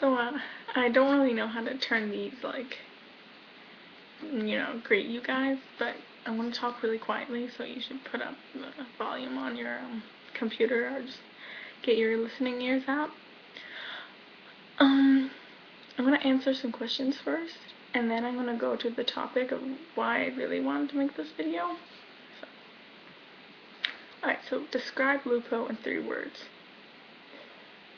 So, I don't really know how to turn these, like, greet you guys, but I want to talk really quietly, so you should put up the volume on your computer or just get your listening ears out. I'm going to answer some questions first, and then I'm going to go to the topic of why I really wanted to make this video. Alright, so describe Lupo in 3 words.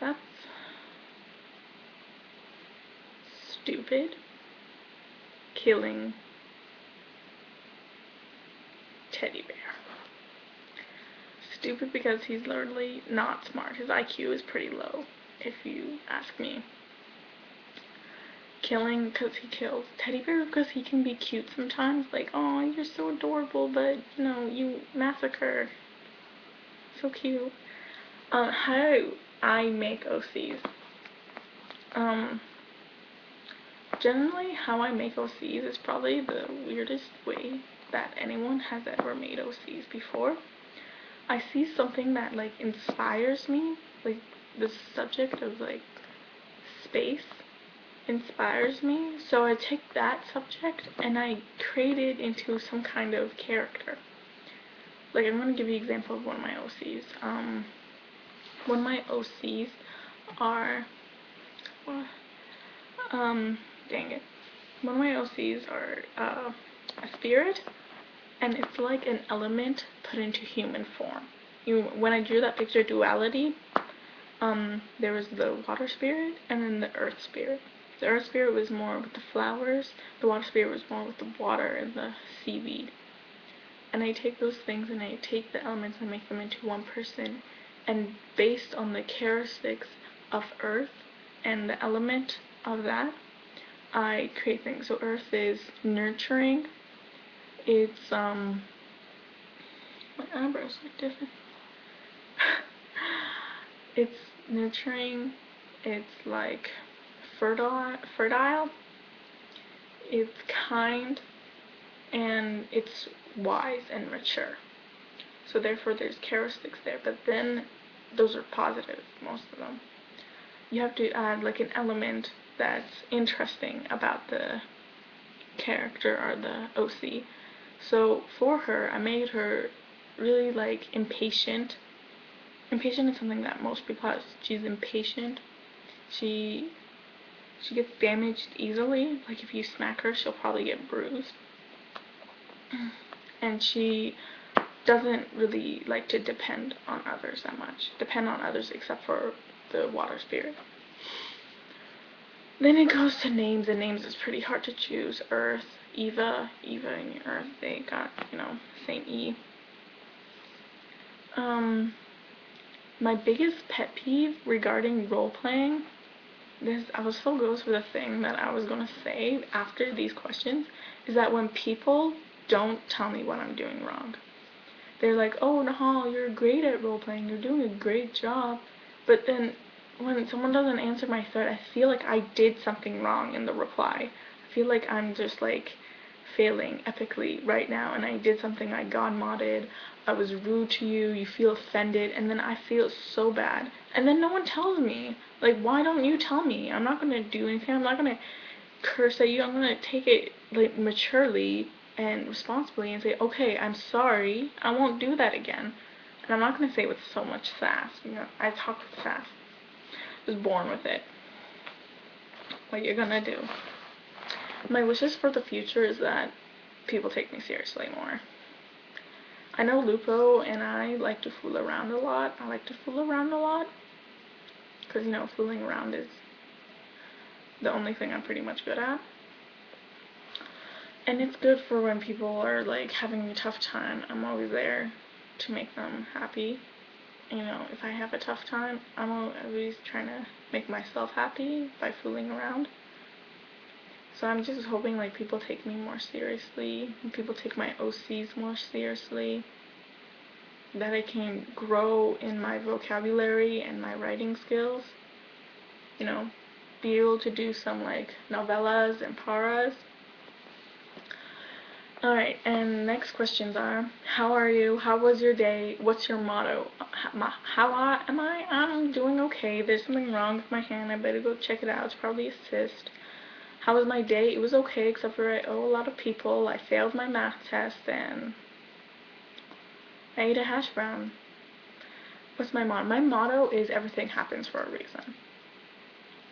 That's stupid, killing, teddy bear. Stupid because he's literally not smart. His IQ is pretty low, if you ask me. Killing because he kills. Teddy bear because he can be cute sometimes. Like, oh, you're so adorable, but, you massacre. So cute. How do I make OCs? Generally, how I make OCs is probably the weirdest way that anyone has ever made OCs before. I see something that, like, inspires me, like, the subject of, like, space inspires me, so I take that subject and I create it into some kind of character. Like, I'm going to give you an example of one of my OCs. One of my OCs are, dang it. One of my OCs are a spirit, and it's like an element put into human form. When I drew that picture duality, there was the water spirit and then the earth spirit. The earth spirit was more with the flowers, the water spirit was more with the water and the seaweed. And I take those things and I take the elements and make them into one person, and based on the characteristics of earth and the element of that, I create things. So earth is nurturing, it's my eyebrows look different. It's nurturing, it's like fertile, it's kind, and it's wise and mature. So therefore there's characteristics there, but then those are positive, most of them. You have to add like an element that's interesting about the character or the OC. So for her, I made her really like impatient. Impatient is something that most people have. She's impatient. She gets damaged easily. Like if you smack her, she'll probably get bruised. And she doesn't really like to depend on others that much. Depend on others except for the water spirit. Then it goes to names, and names is pretty hard to choose. Earth, Eva and Earth, they got, same E. My biggest pet peeve regarding role-playing, I was so close with a thing that I was going to say after these questions, is that when people don't tell me what I'm doing wrong. They're like, oh, Nahal, you're great at role-playing, you're doing a great job, but then when someone doesn't answer my thread, I feel like I did something wrong in the reply. I feel like I'm just like failing epically right now, and I did something, I god modded, I was rude to you, you feel offended, and then I feel so bad. And then no one tells me. Like, why don't you tell me? I'm not gonna do anything, I'm not gonna curse at you, I'm gonna take it like maturely and responsibly and say, okay, I'm sorry, I won't do that again. And I'm not gonna say it with so much sass. I talk with sass. I was born with it. What you're gonna do. My wishes for the future is that people take me seriously more. I know Lupo and I like to fool around a lot. I like to fool around a lot. Because, fooling around is the only thing I'm pretty much good at. And it's good for when people are, like, having a tough time. I'm always there to make them happy. If I have a tough time, I'm always trying to make myself happy by fooling around. So I'm just hoping, like, people take me more seriously, people take my OCs more seriously, that I can grow in my vocabulary and my writing skills, be able to do some, like, novellas and paras. Alright, and next questions are, how are you? How was your day? What's your motto? Am I? I'm doing okay. There's something wrong with my hand. I better go check it out. It's probably a cyst. How was my day? It was okay, except for I owe a lot of people. I failed my math test, and I ate a hash brown. What's my motto? My motto is everything happens for a reason.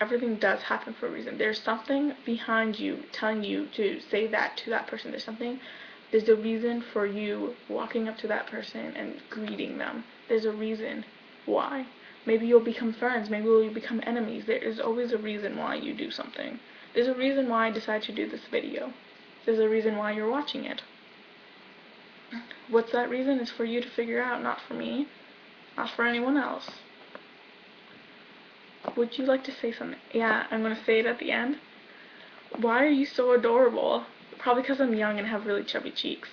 Everything does happen for a reason. There's something behind you telling you to say that to that person. There's a reason for you walking up to that person and greeting them. There's a reason why. Maybe you'll become friends. Maybe you'll become enemies. There is always a reason why you do something. There's a reason why I decided to do this video. There's a reason why you're watching it. What's that reason? It's for you to figure out, not for me, not for anyone else. Would you like to say something? Yeah, I'm gonna say it at the end. Why are you so adorable? Probably because I'm young and have really chubby cheeks.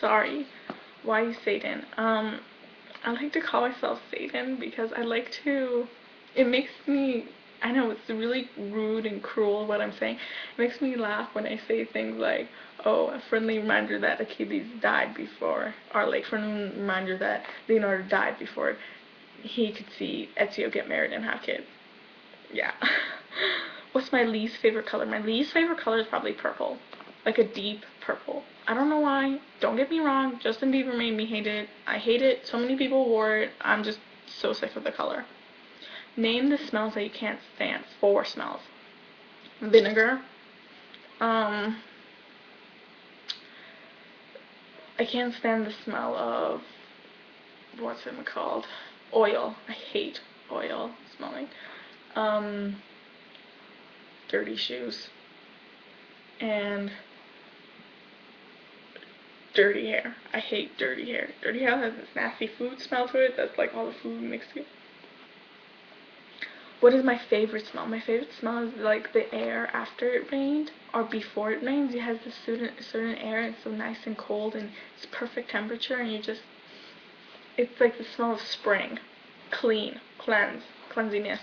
Sorry. Why are you Satan? I like to call myself Satan because I like to. It makes me. I know it's really rude and cruel what I'm saying. It makes me laugh when I say things like, "Oh, a friendly reminder that Achilles died before," or like friendly reminder that Leonardo died before he could see Ezio get married and have kids. Yeah. What's my least favorite color? My least favorite color is probably purple. Like a deep purple. I don't know why. Don't get me wrong. Justin Bieber made me hate it. I hate it. So many people wore it. I'm just so sick of the color. Name the smells that you can't stand. 4 smells. Vinegar. I can't stand the smell of, what's it called? Oil. I hate oil smelling. Dirty shoes. And dirty hair. I hate dirty hair. Dirty hair has this nasty food smell to it that's like all the food mixed together. What is my favorite smell? My favorite smell is like the air after it rained or before it rains. It has this certain air and it's so nice and cold and it's perfect temperature and it's like the smell of spring. Clean, cleanliness.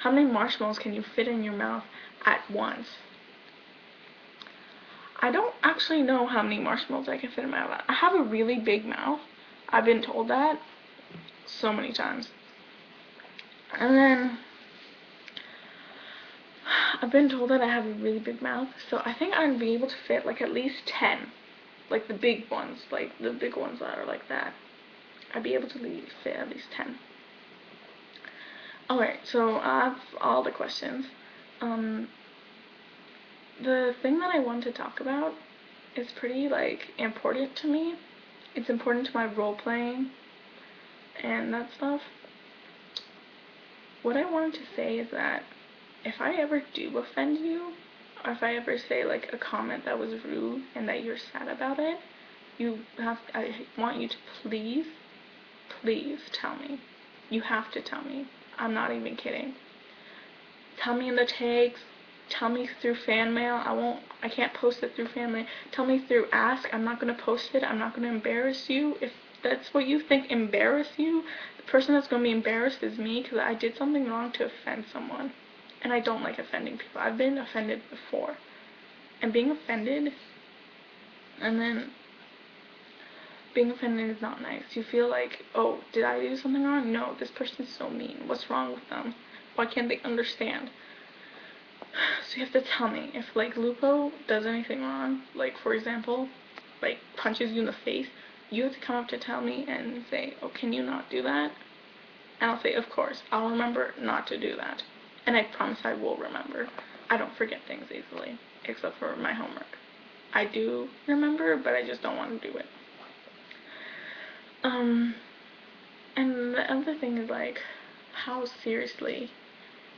How many marshmallows can you fit in your mouth at once? I don't actually know how many marshmallows I can fit in my mouth. I have a really big mouth. I've been told that so many times. And then I've been told that I have a really big mouth, so I think I'd be able to fit like at least 10. Like the big ones, that are like that. I'd be able to fit at least 10. Alright, so I have all the questions. The thing that I want to talk about is pretty like important to me. It's important to my role playing and that stuff. What I wanted to say is that if I ever do offend you, or if I ever say like a comment that was rude and that you're sad about it, I want you to please tell me. You have to tell me. I'm not even kidding. Tell me in the tags. Tell me through fan mail. I can't post it through fan mail. Tell me through Ask. I'm not gonna post it. I'm not gonna embarrass you. If that's what you think embarrass you, the person that's gonna be embarrassed is me because I did something wrong to offend someone. And I don't like offending people. I've been offended before. And being offended is not nice. You feel like, oh, did I do something wrong? No, this person's so mean. What's wrong with them? Why can't they understand? So you have to tell me. If like Lupo does anything wrong, like for example, like punches you in the face, you have to come up to tell me and say, oh, can you not do that? And I'll say, of course, I'll remember not to do that. And I promise I will remember. I don't forget things easily, except for my homework. I do remember, but I just don't want to do it. And the other thing is like, how seriously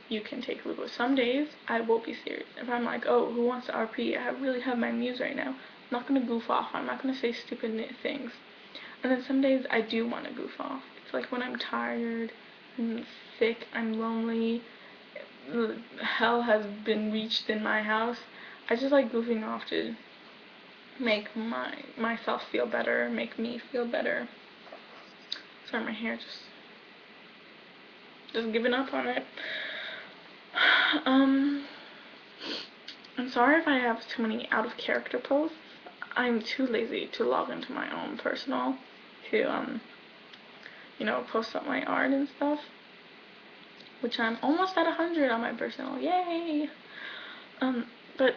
you can take Lupo. Some days I will be serious. If I'm like, oh, who wants to RP? I really have my muse right now. I'm not gonna goof off. I'm not gonna say stupid things. And then some days I do want to goof off. It's like when I'm tired, I'm sick, I'm lonely, hell has been reached in my house. I just like goofing off to make myself feel better, make me feel better. Sorry, my hair just giving up on it. I'm sorry if I have too many out of character posts. I'm too lazy to log into my own personal to post up my art and stuff. Which I'm almost at 100 on my personal. Yay! But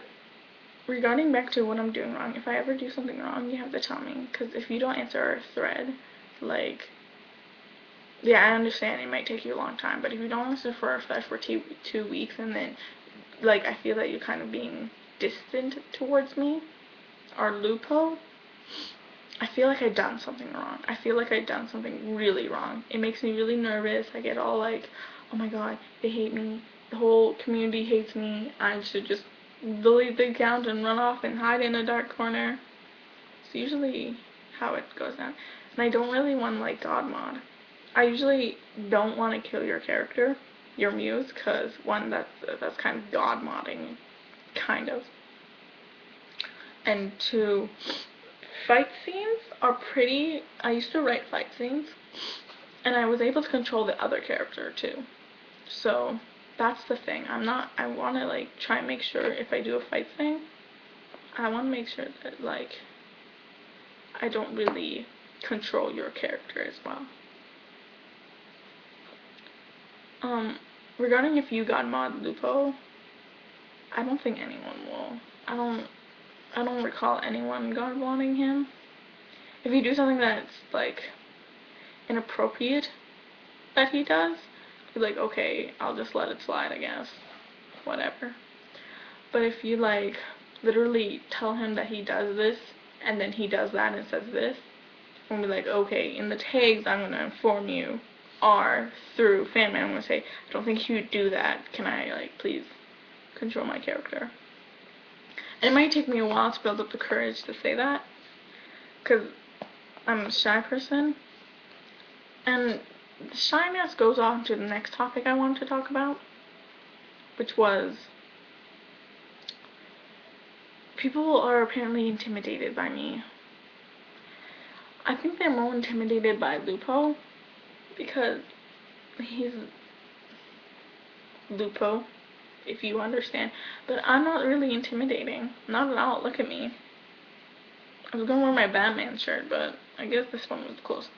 regarding back to what I'm doing wrong, if I ever do something wrong, you have to tell me. Because if you don't answer our thread, like, yeah, I understand it might take you a long time, but if you don't answer for our thread for 2 weeks, and then, like, I feel that you're kind of being distant towards me, or Lupo, I feel like I've done something wrong. I feel like I've done something really wrong. It makes me really nervous. I get all like, oh my god, they hate me. The whole community hates me. I should just delete the account and run off and hide in a dark corner. It's usually how it goes down. And I don't really want to like God mod. I usually don't want to kill your character, your muse, because one, that's kind of God modding, kind of. And two, fight scenes are pretty. I used to write fight scenes, and I was able to control the other character too. So that's the thing. I want to like try and make sure if I do a fight thing, I want to make sure that like I don't really control your character as well. Regarding if you got mod Lupo, I don't think anyone will. I don't recall anyone god modding him. If you do something that's like inappropriate that he does, be like, okay, I'll just let it slide, I guess. Whatever. But if you like literally tell him that he does this and then he does that and says this, and be like, okay, in the tags I'm gonna inform you are through fanman. I'm gonna say, I don't think you would do that. Can I like please control my character? And it might take me a while to build up the courage to say that, because I'm a shy person, and the shyness goes on to the next topic I wanted to talk about, which was people are apparently intimidated by me. I think they're more intimidated by Lupo because he's Lupo, if you understand. But I'm not really intimidating. Not at all. Look at me. I was gonna wear my Batman shirt, but I guess this one was the closest.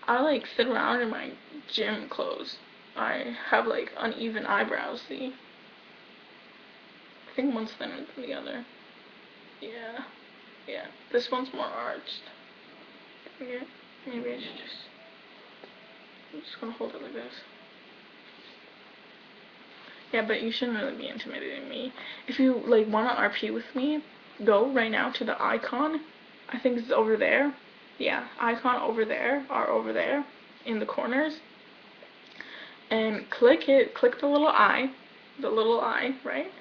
I like sit around in my gym clothes. I have like uneven eyebrows, see? I think one's thinner than the other. Yeah. This one's more arched. Yeah. Maybe I should I'm just gonna hold it like this. Yeah, but you shouldn't really be intimidating me. If you like wanna RP with me, go right now to the icon. I think it's over there. Yeah, icon over there in the corners. And click it, click the little eye, right?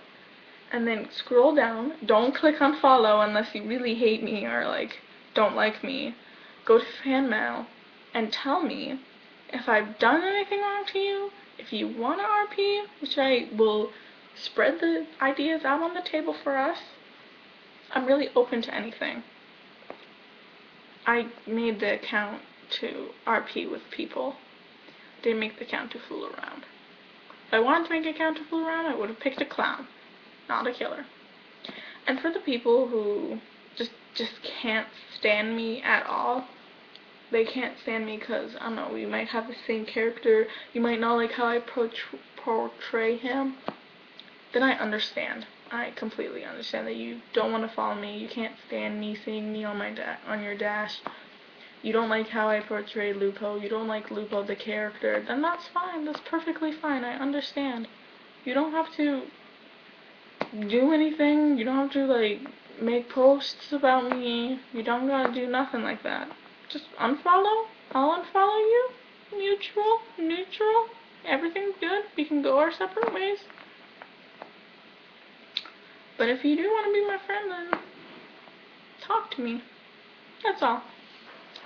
And then scroll down. Don't click on follow unless you really hate me or like don't like me. Go to fan mail and tell me if I've done anything wrong to you. If you want to RP, which I will spread the ideas out on the table for us, I'm really open to anything. I made the account to RP with people. Didn't make the account to fool around. If I wanted to make an account to fool around, I would have picked a clown, not a killer. And for the people who just can't stand me at all, they can't stand me because, I don't know, we might have the same character, you might not like how I portray him, then I understand. I completely understand that you don't want to follow me, you can't stand me seeing me on your dash, you don't like how I portray Lupo, you don't like Lupo the character, then that's fine, that's perfectly fine, I understand. You don't have to do anything, you don't have to, like, make posts about me, you don't gotta do nothing like that. Just unfollow, I'll unfollow you, neutral, everything's good, we can go our separate ways. But if you do want to be my friend, then talk to me. That's all.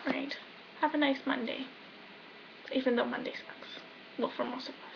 Alright, have a nice Monday. Even though Monday sucks. Well, for most of us.